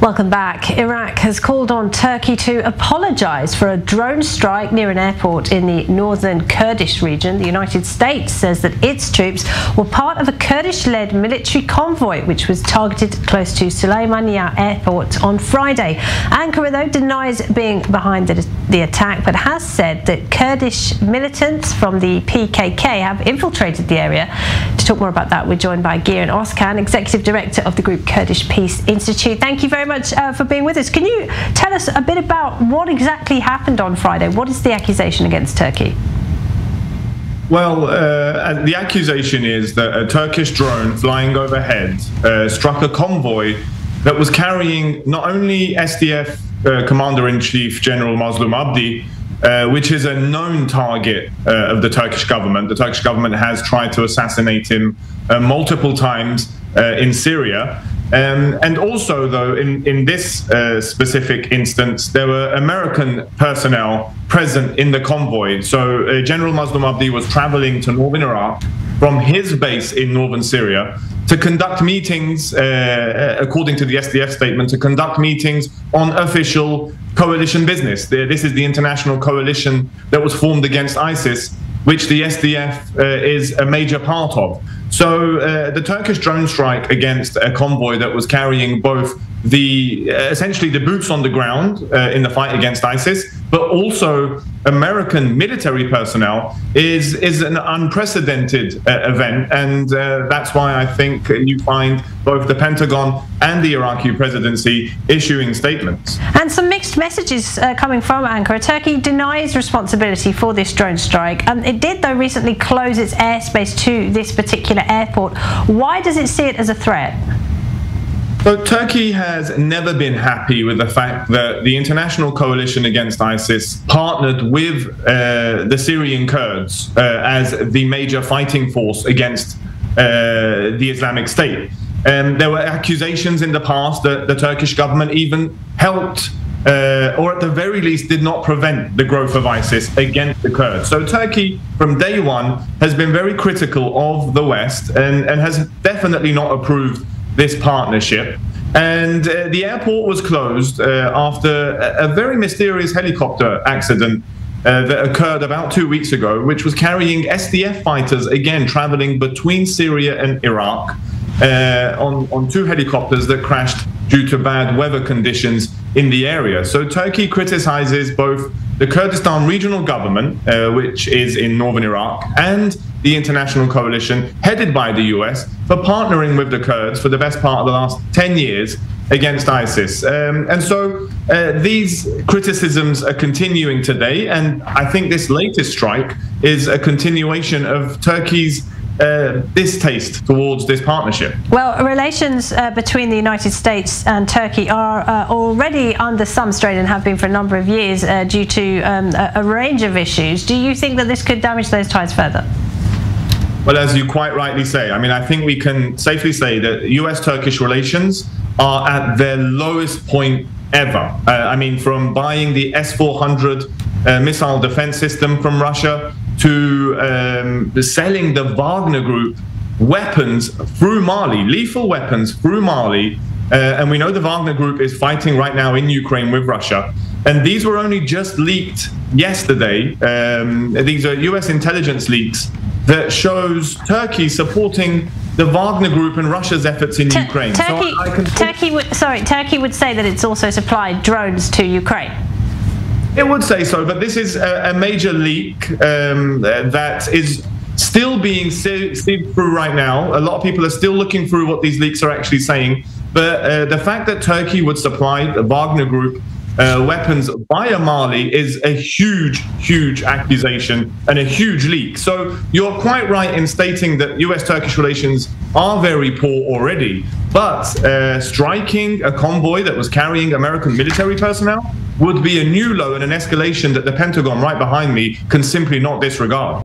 Welcome back. Iraq has called on Turkey to apologise for a drone strike near an airport in the northern Kurdish region. The United States says that its troops were part of a Kurdish-led military convoy which was targeted close to Sulaymaniyah Airport on Friday. Ankara, though, denies being behind the attack, but has said that Kurdish militants from the PKK have infiltrated the area. To talk more about that, we're joined by Giran Özkan, Executive Director of the group Kurdish Peace Institute. Thank you very much for being with us. Can you tell us a bit about what exactly happened on Friday? What is the accusation against Turkey? Well, the accusation is that a Turkish drone flying overhead struck a convoy that was carrying not only SDF Commander-in-Chief General Mazlum Abdi, which is a known target of the Turkish government. The Turkish government has tried to assassinate him multiple times in Syria. And also, though, in this specific instance, there were American personnel present in the convoy. So General Mazlum Abdi was traveling to northern Iraq from his base in northern Syria to conduct meetings, according to the SDF statement, to conduct meetings on official coalition business. This is the international coalition that was formed against ISIS, which the SDF is a major part of. So the Turkish drone strike against a convoy that was carrying both essentially the boots on the ground in the fight against ISIS, but also American military personnel is an unprecedented event, and that's why I think you find both the Pentagon and the Iraqi presidency issuing statements. And some mixed messages coming from Ankara. Turkey denies responsibility for this drone strike. It did, though, recently close its airspace to this particular airport. Why does it see it as a threat? So Turkey has never been happy with the fact that the international coalition against ISIS partnered with the Syrian Kurds as the major fighting force against the Islamic State. There were accusations in the past that the Turkish government even helped, or at the very least did not prevent the growth of ISIS against the Kurds. So Turkey, from day one, has been very critical of the West and has definitely not approved this partnership. And the airport was closed after a very mysterious helicopter accident that occurred about 2 weeks ago, which was carrying SDF fighters, again traveling between Syria and Iraq on two helicopters that crashed due to bad weather conditions in the area. So Turkey criticizes both the Kurdistan regional government, which is in northern Iraq, and the international coalition headed by the US for partnering with the Kurds for the best part of the last 10 years against ISIS. And so these criticisms are continuing today, and I think this latest strike is a continuation of Turkey's distaste towards this partnership. Well, relations between the United States and Turkey are already under some strain and have been for a number of years due to a range of issues. Do you think that this could damage those ties further? Well, as you quite rightly say, I mean, I think we can safely say that US-Turkish relations are at their lowest point ever. I mean, from buying the S-400 missile defense system from Russia to selling the Wagner Group weapons through Mali, lethal weapons through Mali. And we know the Wagner Group is fighting right now in Ukraine with Russia. And these were only just leaked yesterday. These are US intelligence leaks that shows Turkey supporting the Wagner Group and Russia's efforts in Ukraine. Turkey would say that it's also supplied drones to Ukraine. It would say so, but this is a major leak that is still being sieved through right now. A lot of people are still looking through what these leaks are actually saying. But the fact that Turkey would supply the Wagner Group weapons via Mali is a huge accusation and a huge leak. So you're quite right in stating that US-Turkish relations are very poor already. But striking a convoy that was carrying American military personnel would be a new low and an escalation that the Pentagon right behind me can simply not disregard.